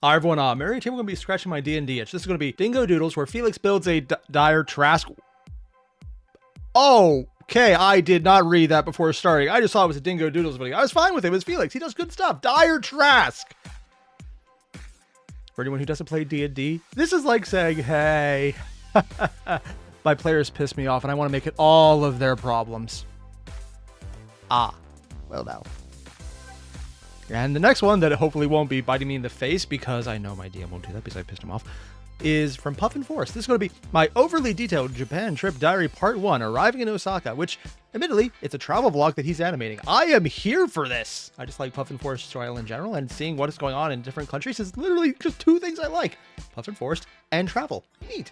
Hi everyone, Mary Team, we're going to be scratching my D&D itch. This is going to be Dingo Doodles, where Felix builds a Dire Tarrasque. Oh, okay, I did not read that before starting. I just thought it was a Dingo Doodles video. I was fine with it. It was Felix. He does good stuff. Dire Tarrasque. For anyone who doesn't play D&D, this is like saying, hey, my players piss me off and I want to make it all of their problems. Well now. And the next one that hopefully won't be biting me in the face, because I know my DM won't do that because I pissed him off, is from Puffin. This is going to be my overly detailed Japan trip diary part 1, arriving in Osaka, which admittedly, it's a travel vlog that he's animating. I am here for this. I just like Puffin style in general, and seeing what is going on in different countries is literally just two things I like: Puffin and travel. Neat.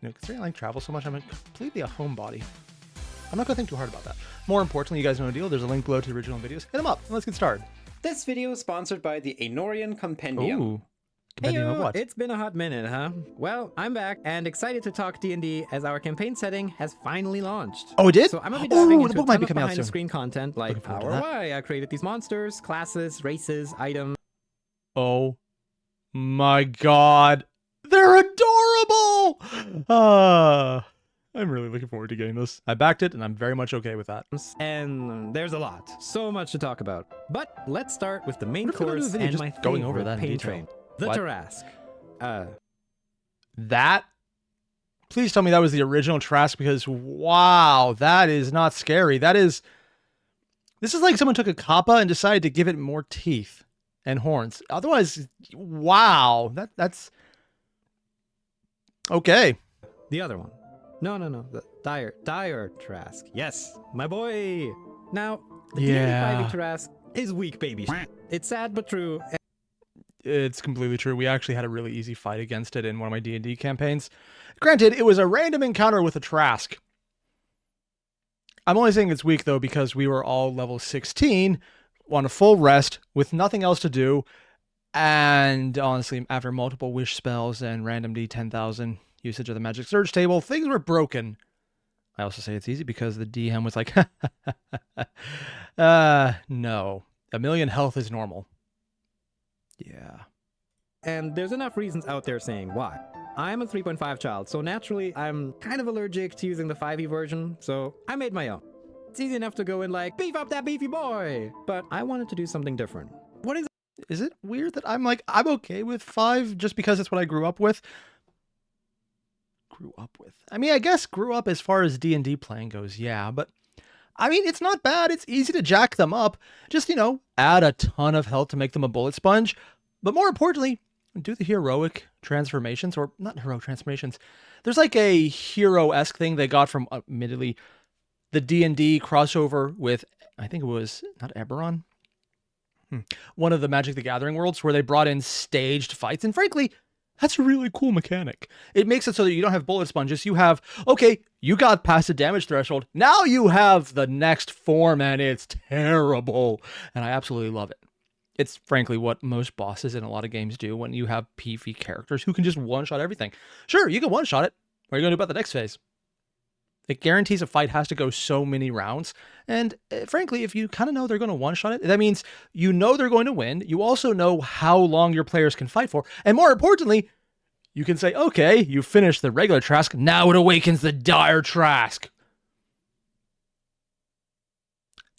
You know, considering I like travel so much, I'm completely a homebody. I'm not going to think too hard about that. More importantly, you guys know the deal. There's a link below to the original videos. Hit them up and let's get started. This video is sponsored by the Airier Compendium. Ooh. Compendium of what? It's been a hot minute, huh? Well, I'm back and excited to talk D&D as our campaign setting has finally launched. Oh, it did? So I'm gonna be diving into the book a might ton be of coming out behind-the-screen soon. content like how or why I created these monsters, classes, races, items. Oh my god. They're adorable! I'm really looking forward to getting this. I backed it and I'm very much okay with that. And there's a lot. So much to talk about. But let's start with the main What if we go to the course video and just my going favorite over that in pain detail? train. The What? Tarrasque. That? Please tell me that was the original Tarrasque, because wow, that is not scary. This is like someone took a kappa and decided to give it more teeth and horns. Otherwise, wow, that's okay. The other one. No. The Dire Tarrasque. Yes, my boy. Now, the Yeah. D&D 5e Tarrasque is weak, baby. It's sad but true. It's completely true. We actually had a really easy fight against it in one of my D&D campaigns. Granted, it was a random encounter with a Tarrasque. I'm only saying it's weak, though, because we were all level 16 on a full rest with nothing else to do. And honestly, after multiple wish spells and random D10,000 usage of the magic surge table, things were broken. I also say it's easy because the DM was like, no. 1,000,000 health is normal. Yeah. And there's enough reasons out there saying why. I'm a 3.5 child, so naturally I'm kind of allergic to using the 5e version, so I made my own. It's easy enough to go in like, beef up that beefy boy! But I wanted to do something different. What Is it weird that I'm okay with 5 just because it's what I grew up with? I mean, I guess grew up as far as D&D playing goes, yeah, but I mean, it's not bad. It's easy to jack them up. Just, add a ton of health to make them a bullet sponge. But more importantly, do the heroic transformations, or not heroic transformations. There's like a hero-esque thing they got from, admittedly, the D&D crossover with, I think it was, not Eberron? One of the Magic the Gathering worlds where they brought in staged fights. And frankly, that's a really cool mechanic. It makes it so that you don't have bullet sponges. You have, okay, you got past the damage threshold. Now you have the next form, and it's terrible. And I absolutely love it. It's frankly what most bosses in a lot of games do when you have PvE characters who can just one-shot everything. Sure, you can one-shot it. What are you going to do about the next phase? It guarantees a fight has to go so many rounds. And frankly, if you kind of know they're going to one-shot it, that means you know they're going to win. You also know how long your players can fight for. And more importantly, you can say, okay, you finished the regular Tarrasque. Now it awakens the Dire Tarrasque.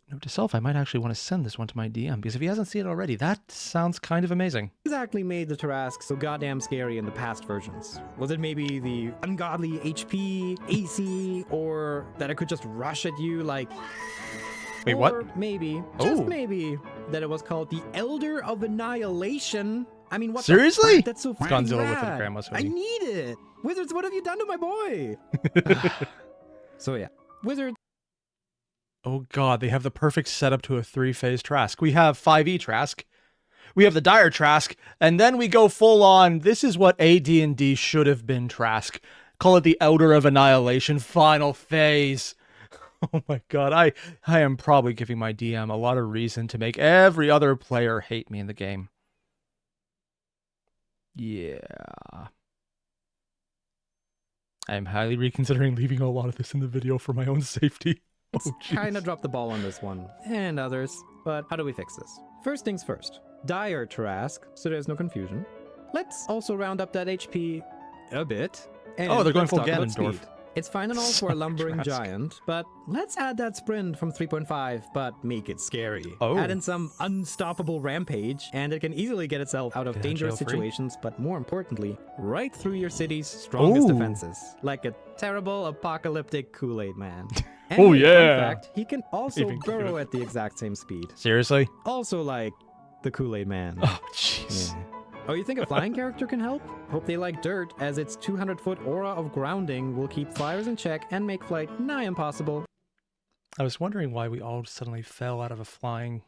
Note to self, I might actually want to send this one to my DM, because if he hasn't seen it already, that sounds kind of amazing. exactly made the Tarrasque so goddamn scary in the past versions? Was it maybe the ungodly HP, AC, or that it could just rush at you like... Wait, or what? maybe, Oh. just maybe, that it was called the Elder of Annihilation. I mean, what Seriously? the fuck? That's so fucking Godzilla with a rad. grandma's I hoodie. need it! Wizards, what have you done to my boy? So yeah, Wizards. Oh god, they have the perfect setup to a 3-phase Tarrasque. We have 5e Tarrasque, we have the Dire Tarrasque, and then we go full on, this is what AD&D should have been Tarrasque. Call it the Elder of Annihilation final phase. Oh my god, I am probably giving my DM a lot of reason to make every other player hate me in the game. Yeah. I am highly reconsidering leaving a lot of this in the video for my own safety. Oh, Kind of dropped the ball on this one, and others, but how do we fix this? First things first, Dire Tarrasque, so there's no confusion. Let's also round up that HP a bit. And Oh, they're going let's full talk about Ganondorf. speed. It's fine and all for a lumbering giant, but let's add that sprint from 3.5, but make it scary. Oh. Add in some unstoppable rampage, and it can easily get itself out of Get out dangerous jail-free. situations, but more importantly, right through your city's strongest Ooh. defenses, like a terrible apocalyptic Kool-Aid man. Oh, And, yeah. fun fact, he can also Even burrow cuter. at the exact same speed. Seriously? Also like the Kool-Aid man. Oh, jeez. Yeah. Oh, you think a flying character can help? Hope they like dirt, as its 200-foot aura of grounding will keep flyers in check and make flight nigh impossible. I was wondering why we all suddenly fell out of a flying...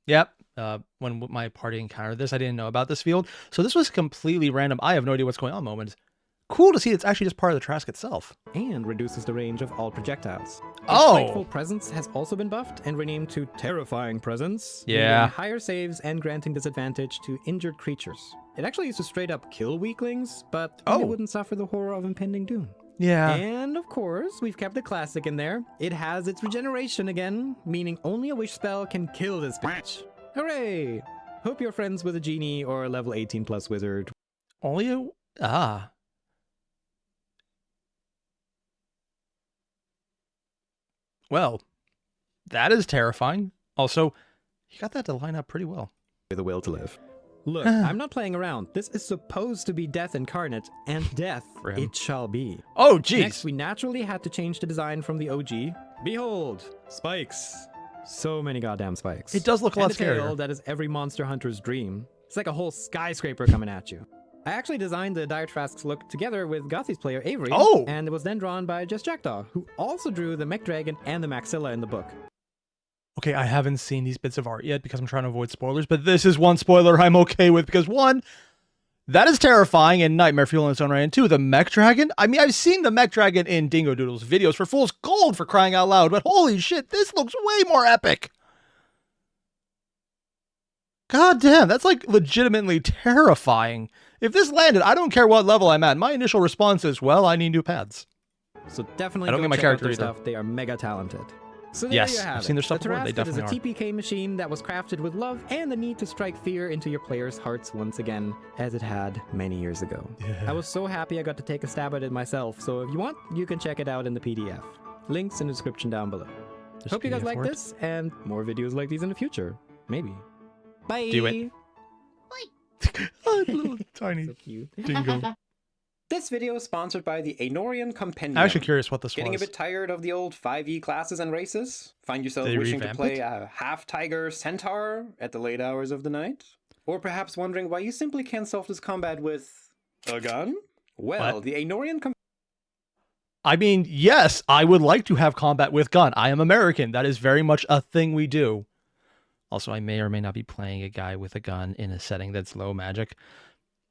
Yep. When my party encountered this, I didn't know about this field. So this was completely random. I have no idea what's going on moment. Cool to see it's actually just part of the Tarrasque itself. And reduces the range of all projectiles. Its Oh! Frightful Presence has also been buffed and renamed to Terrifying Presence. Yeah. meaning higher saves and granting disadvantage to injured creatures. It actually used to straight up kill weaklings, but Oh. they wouldn't suffer the horror of impending doom. Yeah. And of course, we've kept the classic in there. It has its regeneration again, meaning only a wish spell can kill this bitch. Hooray! Hope you're friends with a genie or a level 18 plus wizard. Only a... Ah. Well, that is terrifying. Also, you got that to line up pretty well. With a will to live. Look, I'm not playing around. This is supposed to be death incarnate, and death For him. it shall be. Oh, Next, jeez. we naturally had to change the design from the OG. Behold, spikes. So many goddamn spikes. It does look a lot and a tail scarier. that is every monster hunter's dream. It's like a whole skyscraper coming at you. I actually designed the Dire Tarrasque's look together with Gothi's player Airier, Oh! and it was then drawn by Just Jackdaw, who also drew the Mech Dragon and the Maxilla in the book. Okay, I haven't seen these bits of art yet because I'm trying to avoid spoilers, but this is one spoiler I'm okay with because one, that is terrifying and nightmare fuel in its own right, and two, the Mech Dragon. I mean, I've seen the Mech Dragon in Dingo Doodles videos for fool's gold for crying out loud, but holy shit, this looks way more epic. God damn, that's like legitimately terrifying. If this landed, I don't care what level I'm at. My initial response is, well, I need new pads. So definitely I don't go get my check character out their either. stuff. They are mega talented. So there Yes, you have I've it. seen their stuff The before. They Tarrasque is a definitely TPK machine that was crafted with love and the need to strike fear into your players' hearts once again, as it had many years ago. I was so happy I got to take a stab at it myself, so if you want, you can check it out in the PDF. Links in the description down below. There's Hope you guys PDF like for it. this, and more videos like these in the future. Maybe. Bye! Do it. Oh, little tiny So cute. dingo. This video is sponsored by the Airier Compendium. I'm actually curious what this Getting a was. bit tired of the old 5e classes and races? Find yourself They wishing to revamped play it? a half-tiger centaur at the late hours of the night? Or perhaps wondering why you simply can't solve this combat with a gun? Well, What? the Airier I mean, yes, I would like to have combat with gun. I am American. That is very much a thing we do. Also, I may or may not be playing a guy with a gun in a setting that's low magic,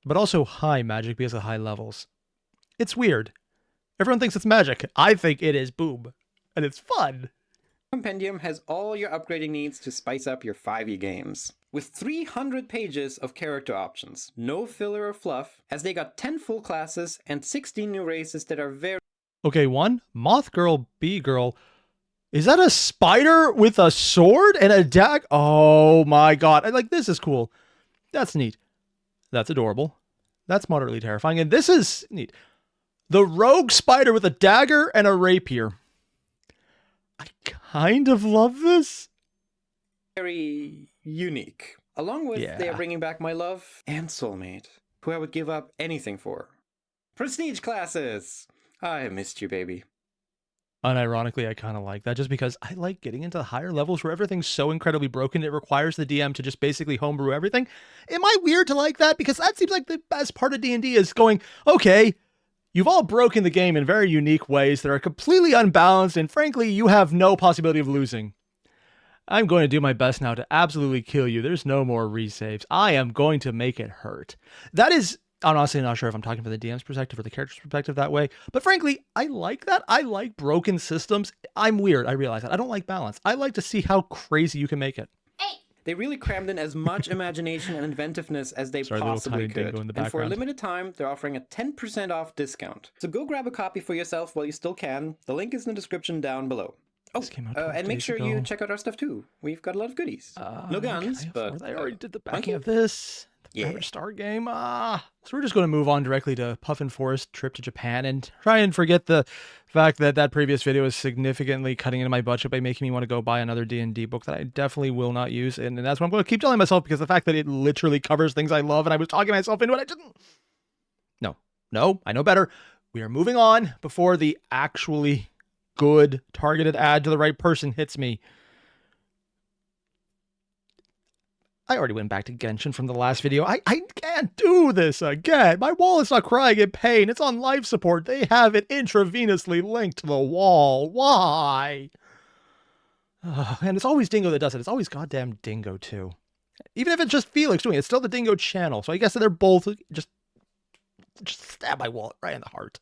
but also high magic because of high levels. It's weird. Everyone thinks it's magic. I think it is boom. And it's fun. Compendium has all your upgrading needs to spice up your 5e games. With 300 pages of character options, no filler or fluff, as they got 10 full classes and 16 new races that are very Okay, one, Moth Girl, Bee Girl. Is that a spider with a sword and a dag? Oh my god. Like, this is cool. That's neat. That's adorable. That's moderately terrifying. And this is neat. The rogue spider with a dagger and a rapier. I kind of love this. very unique. Along with they Yeah. are bringing back my love and soulmate, who I would give up anything for. Prestige classes! I missed you, baby. Unironically, I kind of like that just because I like getting into the higher levels where everything's so incredibly broken it requires the DM to just basically homebrew everything. Am I weird to like that? Because that seems like the best part of D&D is going, okay, you've all broken the game in very unique ways that are completely unbalanced, and frankly, you have no possibility of losing. I'm going to do my best now to absolutely kill you. There's no more resaves. I am going to make it hurt. That is... I'm honestly not sure if I'm talking from the DM's perspective or the character's perspective that way. But frankly, I like that. I like broken systems. I'm weird. I realize that. I don't like balance. I like to see how crazy you can make it. They really crammed in as much imagination and inventiveness as they Sorry, little possibly tiny could. dingo in the And for a background. limited time, they're offering a 10% off discount. So go grab a copy for yourself while you still can. The link is in the description down below. Oh, This came out 12 and make days sure ago. you check out our stuff too. We've got a lot of goodies. No guns, but I already did the backing monkey? of this. The Yeah. Banner Star game. So we're just going to move on directly to Puffin Forest trip to Japan and try and forget the fact that that previous video is significantly cutting into my budget by making me want to go buy another D&D book that I definitely will not use. And that's what I'm going to keep telling myself, because the fact that it literally covers things I love and I was talking myself into it, I didn't. No, I know better. We are moving on before the actually good targeted ad to the right person hits me. I already went back to Genshin from the last video. I can't do this again. My wallet's not crying in pain. It's on life support. They have it intravenously linked to the wall. Why? And it's always Dingo that does it. It's always goddamn Dingo, too. Even if it's just Felix doing it, it's still the Dingo channel. So I guess that they're both just stab my wallet right in the heart.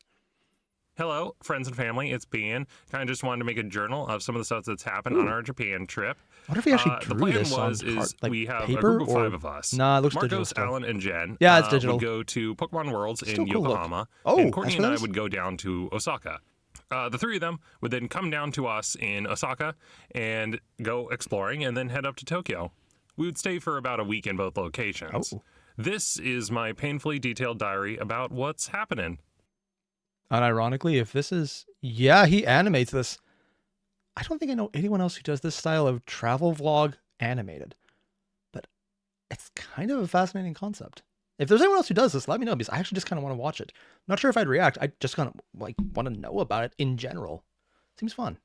Hello, friends and family. It's Bean. Kind of just wanted to make a journal of some of the stuff that's happened on our Japan trip. What if we actually The drew plan this was on card, is like we have paper, a group of or... 5 of us. Nah, it looks digital Marcos, still. Alan, and Jen. Yeah, it's digital. Would go to Pokemon Worlds Still in cool look. Yokohama, Oh, and Courtney that's and what I it is? would go down to Osaka. The 3 of them would then come down to us in Osaka and go exploring, and then head up to Tokyo. We would stay for about a week in both locations. Oh. This is my painfully detailed diary about what's happening. Unironically, if this is... Yeah, he animates this. I don't think I know anyone else who does this style of travel vlog animated. But it's kind of a fascinating concept. If there's anyone else who does this, let me know, because I actually just kind of want to watch it. Not sure if I'd react. I just kind of want to know about it in general. Seems fun.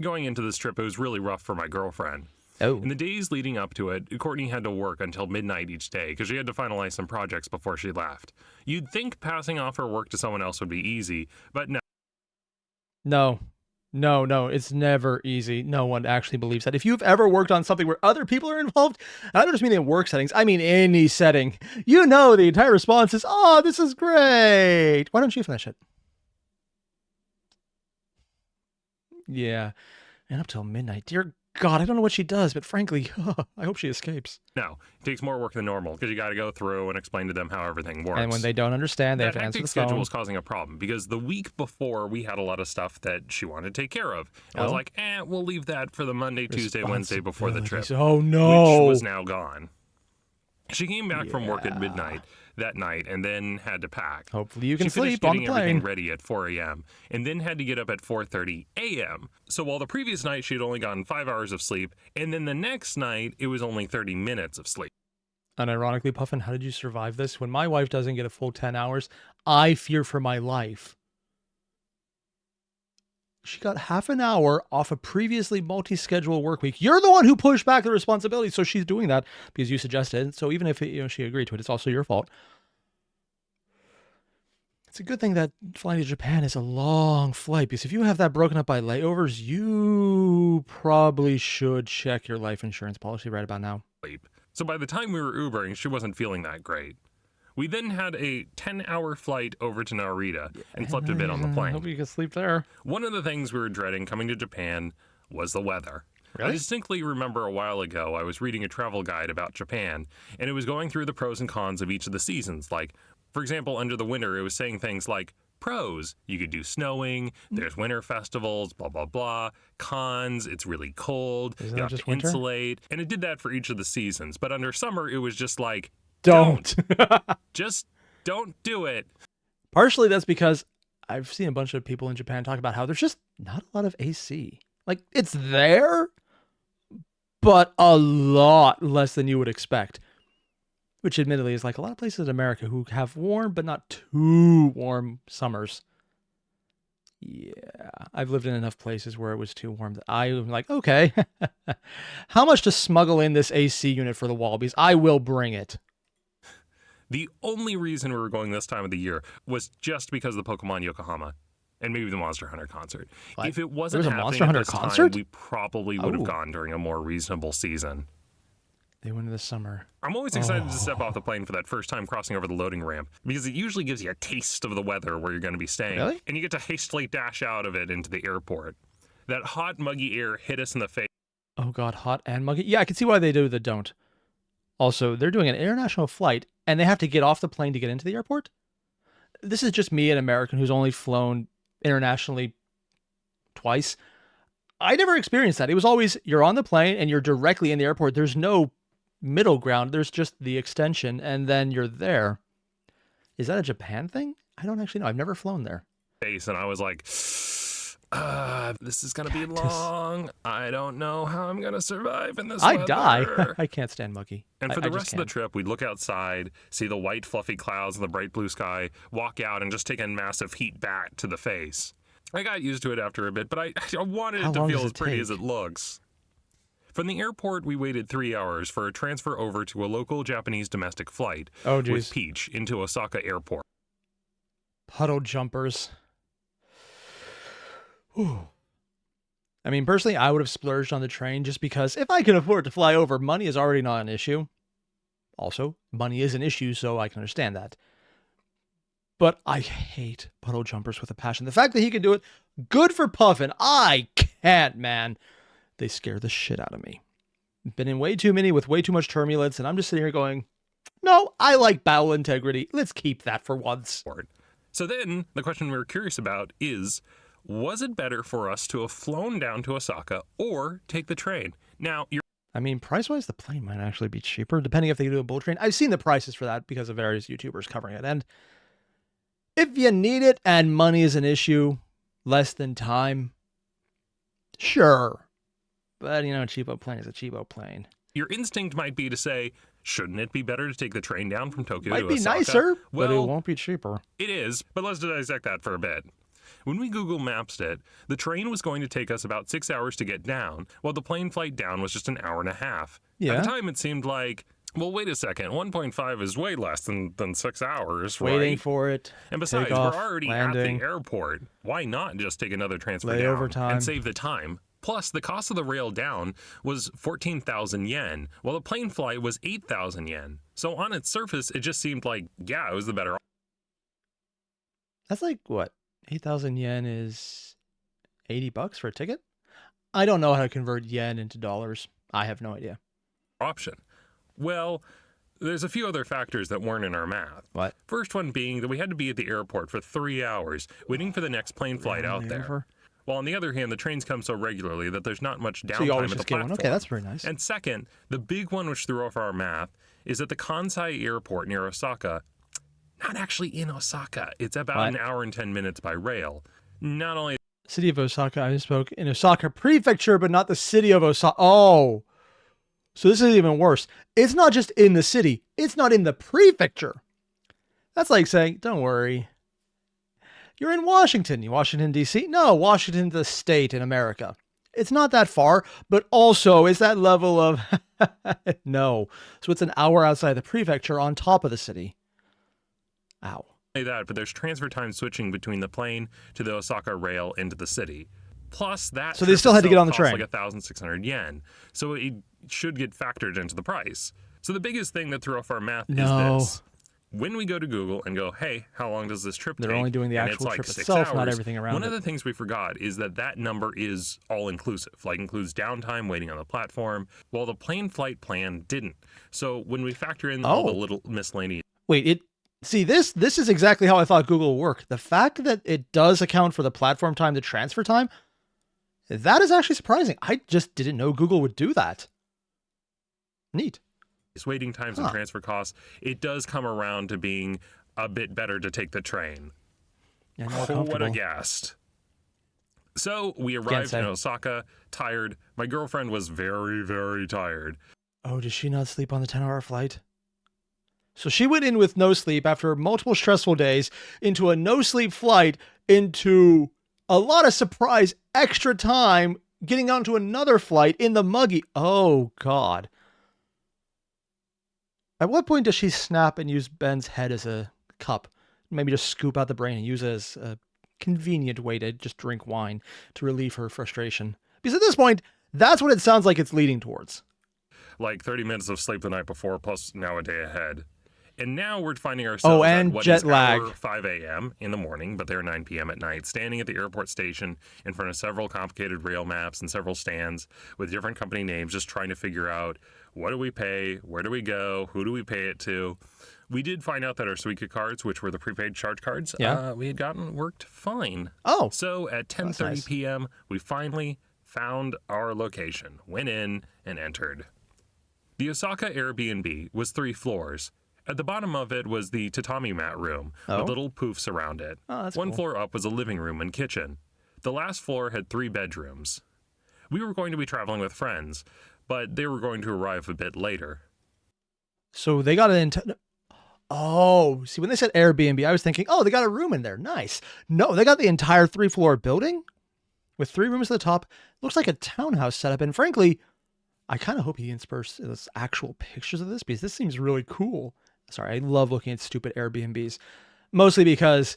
Going into this trip, it was really rough for my girlfriend. Oh. In the days leading up to it, Courtney had to work until midnight each day because she had to finalize some projects before she left. You'd think passing off her work to someone else would be easy, but no. No, it's never easy. No one actually believes that. If you've ever worked on something where other people are involved, and I don't just mean in work settings, I mean any setting, you know the entire response is, oh, this is great. Why don't you finish it? Yeah, and up till midnight. Dear God, I don't know what she does, but frankly, I hope she escapes. No, it takes more work than normal because you got to go through and explain to them how everything works. And when they don't understand, they have that to answer hectic the schedule phone. was causing a problem because the week before we had a lot of stuff that she wanted to take care of. I was Oh. like, we'll leave that for the Monday, Tuesday, Wednesday before the trip, Oh no! which was now gone. She came back from work at midnight that night and then had to pack. Hopefully you can She finished sleep on the getting everything plane. ready at 4 a.m. and then had to get up at 4:30 a.m. So while the previous night she had only gotten 5 hours of sleep, and then the next night it was only 30 minutes of sleep. Unironically, Puffin, how did you survive this? When my wife doesn't get a full 10 hours, I fear for my life. She got half an hour off a previously multi-schedule work week. You're the one who pushed back the responsibility, so she's doing that because you suggested. So even if she agreed to it, it's also your fault. It's a good thing that flying to Japan is a long flight, because if you have that broken up by layovers, you probably should check your life insurance policy right about now. So by the time we were Ubering, she wasn't feeling that great. We then had a 10-hour flight over to Narita and slept a bit on the I plane. hope you can sleep there. One of the things we were dreading coming to Japan was the weather. Really? I distinctly remember a while ago I was reading a travel guide about Japan, and it was going through the pros and cons of each of the seasons. Like, for example, under the winter, it was saying things like, pros, you could do snowing, there's winter festivals, blah, blah, blah. Cons, it's really cold, Isn't you that have just to winter? insulate. And it did that for each of the seasons. But under summer, it was just like, Don't. just don't do it. Partially that's because I've seen a bunch of people in Japan talk about how there's just not a lot of AC. Like, it's there, but a lot less than you would expect. Which admittedly is like a lot of places in America who have warm but not too warm summers. Yeah, I've lived in enough places where it was too warm that I'm like, okay, how much to smuggle in this AC unit for the wall? Because I will bring it. The only reason we were going this time of the year was just because of the Pokemon Yokohama and maybe the Monster Hunter concert. What? If it wasn't There was a happening Monster at Hunter this concert? time, we probably would have Oh. gone during a more reasonable season. They went in the summer. I'm always excited to step off the plane for that first time crossing over the loading ramp because it usually gives you a taste of the weather where you're going to be staying. Really? And you get to hastily dash out of it into the airport. That hot, muggy air hit us in the face. Oh god, hot and muggy. Yeah, I can see why they do the don't. Also, they're doing an international flight and they have to get off the plane to get into the airport? This is just me, an American who's only flown internationally twice. I never experienced that. It was always you're on the plane and you're directly in the airport. There's no middle ground. There's just the extension and then you're there. Is that a Japan thing? I don't actually know. I've never flown there. Face, and I was like, this is gonna be long. I don't know how I'm gonna survive in this I weather. die. I can't stand muggy. And for I the just rest of the can't. trip, we'd look outside, see the white fluffy clouds and the bright blue sky, walk out and just take a massive heat bat to the face. I got used to it after a bit, but I wanted How it to long feel does as it pretty take? as it looks. From the airport, we waited 3 hours for a transfer over to a local Japanese domestic flight Oh, with geez. Peach into Osaka Airport. Puddle jumpers. Whew. I mean, personally, I would have splurged on the train just because if I can afford to fly over, money is already not an issue. Also, money is an issue, so I can understand that. But I hate puddle jumpers with a passion. The fact that he can do it, good for Puffin. I can't, man. They scare the shit out of me. Been in way too many with way too much turbulence, and I'm just sitting here going, no, I like battle integrity. Let's keep that for once. So then, the question we were curious about is, was it better for us to have flown down to Osaka or take the train? Now, I mean, price-wise, the plane might actually be cheaper, depending if they do a bullet train. I've seen the prices for that because of various YouTubers covering it. And if you need it and money is an issue, less than time, sure. But, you know, a cheapo plane is a cheapo plane. your instinct might be to say, shouldn't it be better to take the train down from Tokyo Might to be Osaka? nicer, but it Well, won't be cheaper. it is, but let's dissect that for a bit. When we Google Mapped it, the train was going to take us about 6 hours to get down, while the plane flight down was just an hour and a half. Yeah. At the time, it seemed like, well, wait a second, 1.5 is way less than 6 hours, Waiting right? for it. And besides, takeoff, we're already landing. at the airport. Why not just take another transfer Layover down time. and save the time? Plus, the cost of the rail down was 14,000 yen, while the plane flight was 8,000 yen. So on its surface, it just seemed like, yeah, it was the better option. That's like, what, 8,000 yen is $80 for a ticket? I don't know how to convert yen into dollars. I have no idea. Well, there's a few other factors that weren't in our math. What? First one being that we had to be at the airport for 3 hours, waiting for the next plane flight out there. Layover? While on the other hand, the trains come so regularly that there's not much So you downtime always at the just get platform. one. Okay, that's very nice. And second, the big one which threw off our math is that the Kansai airport near Osaka, not actually in Osaka, it's about What? an hour and 10 minutes by rail. Not only City of Osaka, I spoke in Osaka Prefecture, but not the city of Osaka. Oh, so this is even worse. It's not just in the city. It's not in the prefecture. That's like saying, don't worry. You're in Washington. Washington, D.C.? No, Washington, the state in America. It's not that far, but also it's that level of no. So it's an hour outside the prefecture on top of the city. Ow. that, but there's transfer time switching between the plane to the Osaka rail into the city. Plus that So they trip still had to get itself on the costs train. like 1,600 yen. So it should get factored into the price. So the biggest thing that threw off our math No. is this. When we go to Google and go, hey, how long does this trip take? They're only doing the And it's actual like trip 6 itself, not hours. everything around One it. of the things we forgot is that number is all inclusive, like includes downtime, waiting on the platform, while the plane flight plan didn't. So when we factor in all the Oh. little miscellaneous Wait, this is exactly how I thought Google would work. The fact that it does account for the platform time, the transfer time, that is actually surprising. I just didn't know Google would do that. Neat. waiting times and Huh. transfer costs, it does come around to being a bit better to take the train. And more Oh, what a comfortable. guest. So we arrived say. in Osaka, tired. My girlfriend was very, very tired. Oh, did she not sleep on the 10-hour flight? So she went in with no sleep after multiple stressful days into a no-sleep flight into a lot of surprise extra time getting onto another flight in the muggy. Oh, God. At what point does she snap and use Ben's head as a cup? Maybe just scoop out the brain and use it as a convenient way to just drink wine to relieve her frustration. Because at this point, that's what it sounds like it's leading towards. Like 30 minutes of sleep the night before, plus now a day ahead. And now we're finding ourselves and at what jet is lag. our 5 a.m. in the morning, but they're 9 p.m. at night, standing at the airport station in front of several complicated rail maps and several stands with different company names, just trying to figure out what do we pay, where do we go, who do we pay it to. We did find out that our Suica cards, which were the prepaid charge cards, Yeah. we had gotten worked fine. Oh, So at that's 10:30 nice. p.m., we finally found our location, went in, and entered. The Osaka Airbnb was 3 floors. At the bottom of it was the tatami mat room, Oh. with little poofs around it. Oh, that's One cool. floor up was a living room and kitchen. The last floor had 3 bedrooms. We were going to be traveling with friends, but they were going to arrive a bit later. So they got an Oh, see, when they said Airbnb, I was thinking, oh, they got a room in there. Nice. No, they got the entire 3-floor building with 3 rooms at the top. Looks like a townhouse setup. And frankly, I kind of hope he insperts actual pictures of this because this seems really cool. Sorry, I love looking at stupid Airbnbs, mostly because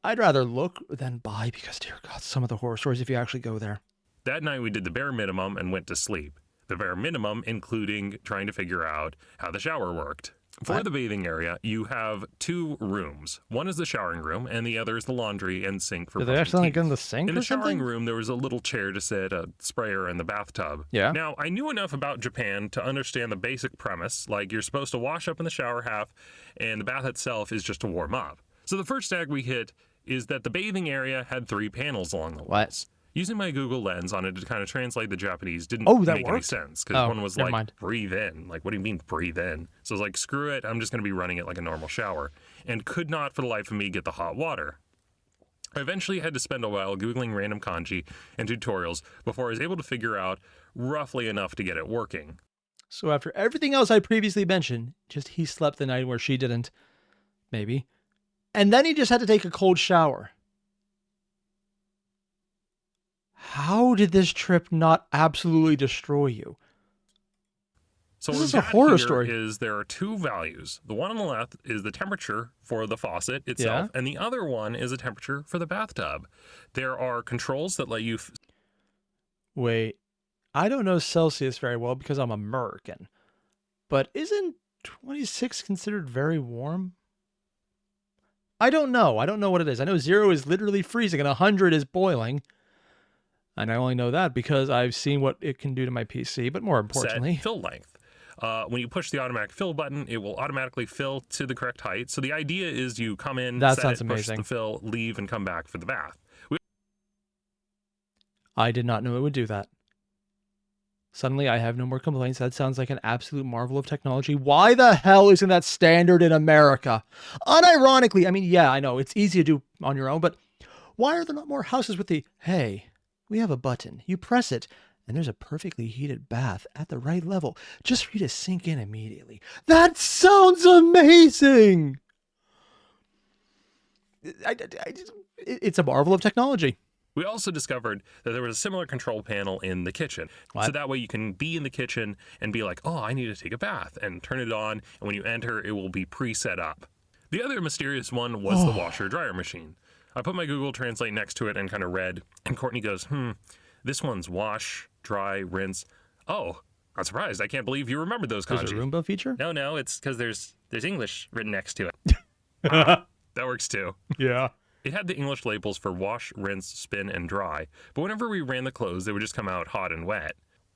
I'd rather look than buy because, dear God, some of the horror stories if you actually go there. That night we did the bare minimum and went to sleep. The bare minimum including trying to figure out how the shower worked. For What? the bathing area, you have 2 rooms. One is the showering room, and the other is the laundry and sink for Did they brushing actually teeth. get in the sink In or the showering something? room, there was a little chair to sit, a sprayer, and the bathtub. Yeah. Now, I knew enough about Japan to understand the basic premise, like you're supposed to wash up in the shower half, and the bath itself is just to warm up. So the first tag we hit is that the bathing area had 3 panels along the What? walls. Using my Google Lens on it to kind of translate the Japanese didn't Oh, that make any worked? sense, because Oh, one was never like, mind. breathe in. Like, what do you mean, breathe in? So I was like, screw it, I'm just going to be running it like a normal shower, and could not for the life of me get the hot water. I eventually had to spend a while Googling random kanji and tutorials before I was able to figure out roughly enough to get it working. So after everything else I previously mentioned, just he slept the night where she didn't. Maybe. And then he just had to take a cold shower. How did this trip not absolutely destroy you? So This what is we've a got horror here story. is there are 2 values. The one on the left is the temperature for the faucet itself, and the other one is a temperature for the bathtub. There are controls that let you Wait, I don't know Celsius very well because I'm American. But isn't 26 considered very warm? I don't know. I don't know what it is. I know 0 is literally freezing and 100 is boiling. And I only know that because I've seen what it can do to my PC, but more importantly, set fill length. When you push the automatic fill button, it will automatically fill to the correct height. So the idea is you come in, That set sounds it, push amazing. the fill, leave, and come back for the bath. I did not know it would do that. Suddenly, I have no more complaints. That sounds like an absolute marvel of technology. Why the hell isn't that standard in America? Unironically, I mean, yeah, I know it's easy to do on your own, but why are there not more houses with the, hey, we have a button, you press it, and there's a perfectly heated bath at the right level, just for you to sink in immediately. That sounds amazing! It's a marvel of technology. We also discovered that there was a similar control panel in the kitchen. What? So that way you can be in the kitchen and be like, oh, I need to take a bath, and turn it on, and when you enter, it will be pre-set up. The other mysterious one was the washer-dryer machine. I put my Google Translate next to it and kind of read, and Courtney goes, this one's wash, dry, rinse. Oh, I'm surprised. I can't believe you remembered those There's a kanji. Roomba feature? No, it's because there's English written next to it. That works too. Yeah. It had the English labels for wash, rinse, spin, and dry, but whenever we ran the clothes, they would just come out hot and wet.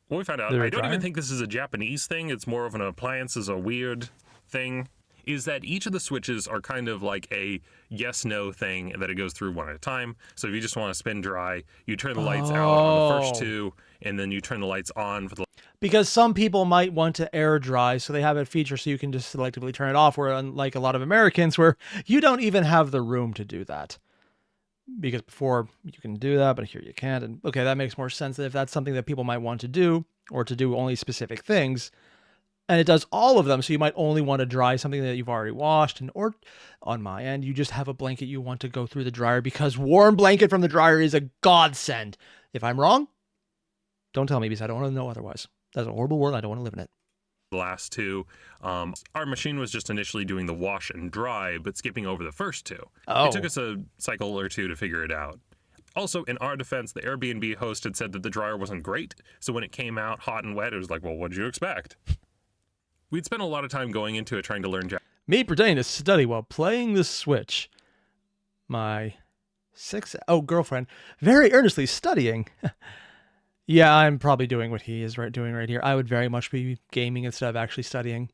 Well, we found out, They're I don't dryer? even think this is a Japanese thing, it's more of an appliance as a weird thing, is that each of the switches are kind of like a yes-no thing that it goes through one at a time. So if you just want to spin dry, you turn the lights out on the first 2, and then you turn the lights on for the Because some people might want to air dry, so they have a feature so you can just selectively turn it off, where unlike a lot of Americans, where you don't even have the room to do that. Because before you can do that, but here you can't. And okay, that makes more sense if that's something that people might want to do, or to do only specific things. And it does all of them, so you might only want to dry something that you've already washed, or on my end, you just have a blanket you want to go through the dryer because warm blanket from the dryer is a godsend. If I'm wrong, don't tell me because I don't want to know otherwise. That's a horrible world. I don't want to live in it. last 2. Our machine was just initially doing the wash and dry, but skipping over the first 2. Oh. It took us a cycle or 2 to figure it out. Also, in our defense, the Airbnb host had said that the dryer wasn't great, so when it came out hot and wet, it was like, well, what'd you expect? We'd spent a lot of time going into it trying to learn Me pretending to study while playing the Switch. My girlfriend, very earnestly studying. Yeah, I'm probably doing what he is doing right here. I would very much be gaming instead of actually studying.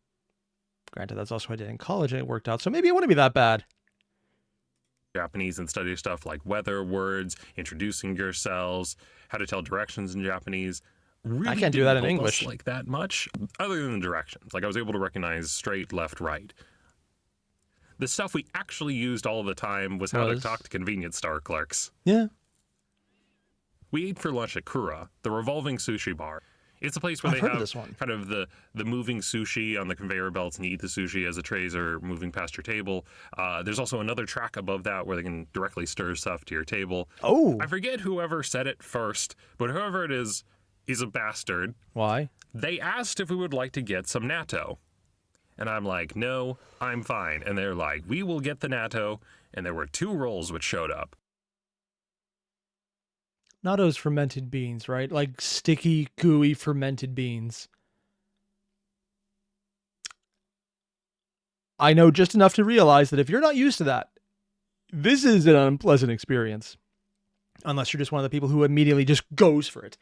Granted, that's also what I did in college and it worked out, so maybe it wouldn't be that bad. Japanese and study stuff like weather, words, introducing yourselves, how to tell directions in Japanese. Really I can't do that in didn't help English. us like that much, other than the directions. Like I was able to recognize straight, left, right. The stuff we actually used all the time was how to talk to convenience store clerks. Yeah. We ate for lunch at Kura, the revolving sushi bar. It's a place where I've they heard of have this one. kind of the moving sushi on the conveyor belts, and you eat the sushi as the trays are moving past your table. There's also another track above that where they can directly stir stuff to your table. Oh. I forget whoever said it first, but whoever it is a bastard. Why? They asked if we would like to get some natto. And I'm like, no, I'm fine. And they're like, we will get the natto. And there were 2 rolls which showed up. Natto's fermented beans, right? Like sticky, gooey fermented beans. I know just enough to realize that if you're not used to that, this is an unpleasant experience. Unless you're just one of the people who immediately just goes for it.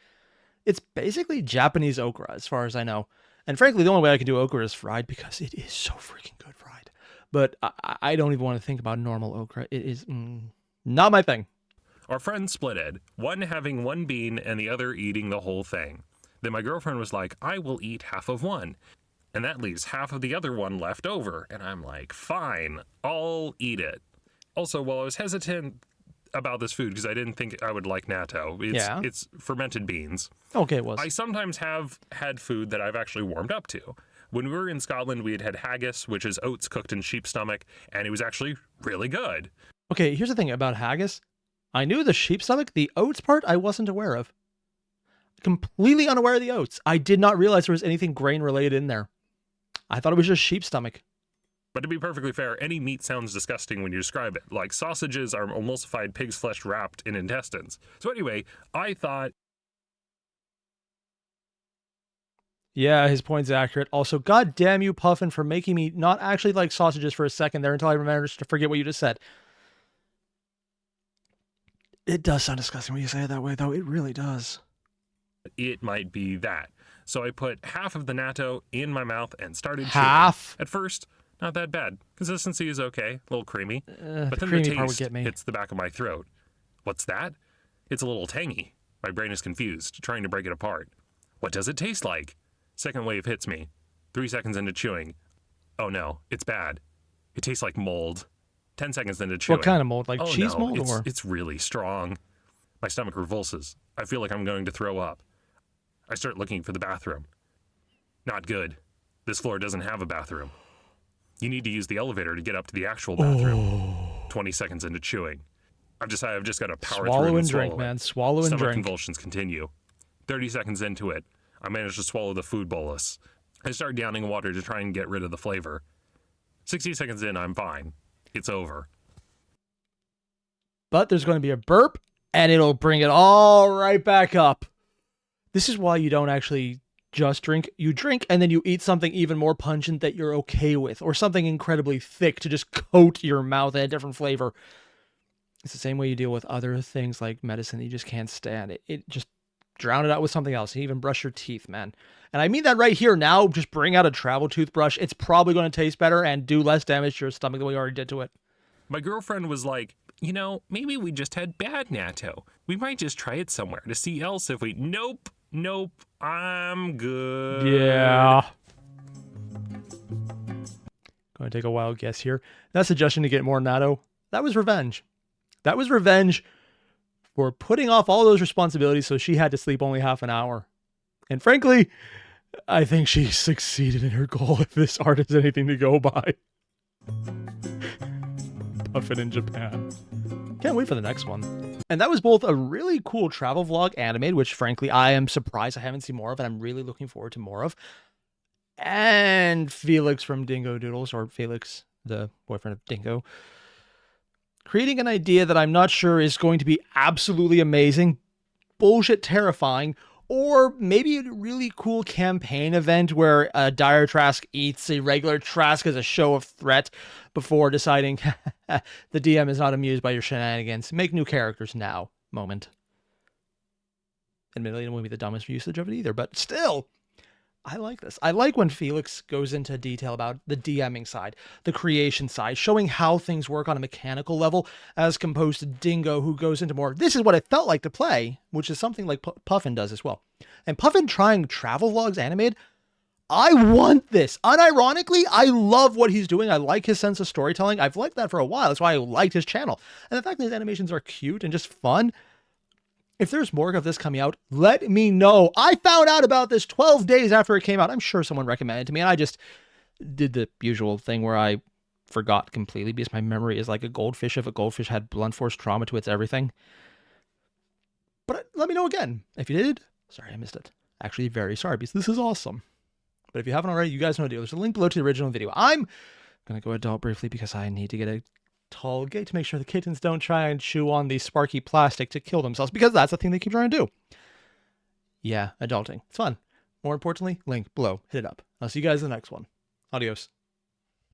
It's basically Japanese okra, as far as I know. And frankly, the only way I can do okra is fried because it is so freaking good fried. But I don't even want to think about normal okra. It is not my thing. Our friends split it, one having 1 bean and the other eating the whole thing. Then my girlfriend was like, I will eat half of one. And that leaves half of the other one left over. And I'm like, fine, I'll eat it. Also, while I was hesitant about this food because I didn't think I would like natto, it's fermented beans. Okay, it was. I sometimes have had food that I've actually warmed up to. When we were in Scotland, we had haggis, which is oats cooked in sheep's stomach, and it was actually really good. Okay, here's the thing about haggis. I knew the sheep stomach, the oats part I wasn't aware of. Completely unaware of the oats. I did not realize there was anything grain related in there. I thought it was just sheep stomach. But to be perfectly fair, any meat sounds disgusting when you describe it. Like sausages are emulsified pig's flesh wrapped in intestines. So anyway, I thought... Yeah, his point's accurate. Also, god damn you, Puffin, for making me not actually like sausages for a second there until I managed to forget what you just said. It does sound disgusting when you say it that way, though. It really does. It might be that. So I put half of the natto in my mouth and started Half? chewing. At first, not that bad. Consistency is okay, a little creamy. But then the creamy part would taste get me. hits the back of my throat. What's that? It's a little tangy. My brain is confused, trying to break it apart. What does it taste like? Second wave hits me. 3 seconds into chewing. Oh no, it's bad. It tastes like mold. 10 seconds into chewing. What kind of mold? Like Oh cheese no, mold? Or it's really strong. My stomach revulses. I feel like I'm going to throw up. I start looking for the bathroom. Not good. This floor doesn't have a bathroom. You need to use the elevator to get up to the actual bathroom. 20 seconds into chewing. I've just got to power swallow through and drink, swallow it. man. Swallow and Stomach drink. convulsions continue. 30 seconds into it, I manage to swallow the food bolus. I start downing water to try and get rid of the flavor. 60 seconds in, I'm fine. It's over. But there's going to be a burp, and it'll bring it all right back up. This is why you don't actually just drink. You drink, and then you eat something even more pungent that you're okay with, or something incredibly thick to just coat your mouth in a different flavor. It's the same way you deal with other things like medicine that you just can't stand. It just drown it out with something else. You even brush your teeth, man. And I mean that right here now. Just bring out a travel toothbrush. It's probably going to taste better and do less damage to your stomach than we already did to it. My girlfriend was like, you know, maybe we just had bad natto. We might just try it somewhere to see else if we... Nope, I'm good. Yeah. Going to take a wild guess here. That suggestion to get more natto, that was revenge. That was revenge for putting off all those responsibilities so she had to sleep only half an hour. And frankly, I think she succeeded in her goal if this art is anything to go by. Puffin in Japan. Can't wait for the next one. And that was both a really cool travel vlog animated, which frankly I am surprised I haven't seen more of, and I'm really looking forward to more of. And Felix from Dingo Doodles, or Felix, the boyfriend of Dingo, creating an idea that I'm not sure is going to be absolutely amazing, bullshit terrifying, or maybe a really cool campaign event where a Dire Tarrasque eats a regular Tarrasque as a show of threat before deciding the DM is not amused by your shenanigans. Make new characters now moment. Admittedly, it wouldn't be the dumbest usage of it either, but still, I like this. I like when Felix goes into detail about the DMing side, the creation side, showing how things work on a mechanical level, as opposed to Dingo, who goes into more, this is what it felt like to play, which is something like Puffin does as well. And Puffin trying travel vlogs animated, I want this. Unironically, I love what he's doing. I like his sense of storytelling. I've liked that for a while. That's why I liked his channel. And the fact that his animations are cute and just fun, if there's more of this coming out, let me know. I found out about this 12 days after it came out. I'm sure someone recommended it to me, and I just did the usual thing where I forgot completely because my memory is like a goldfish if a goldfish had blunt force trauma to its everything. But let me know again. If you did, sorry I missed it. Actually, very sorry, because this is awesome. But if you haven't already, you guys know the deal. There's a link below to the original video. I'm going to go adult briefly because I need to get a tall gate to make sure the kittens don't try and chew on the sparky plastic to kill themselves, because that's the thing they keep trying to do. Yeah, adulting. It's fun. More importantly, link below. Hit it up. I'll see you guys in the next one. Adios.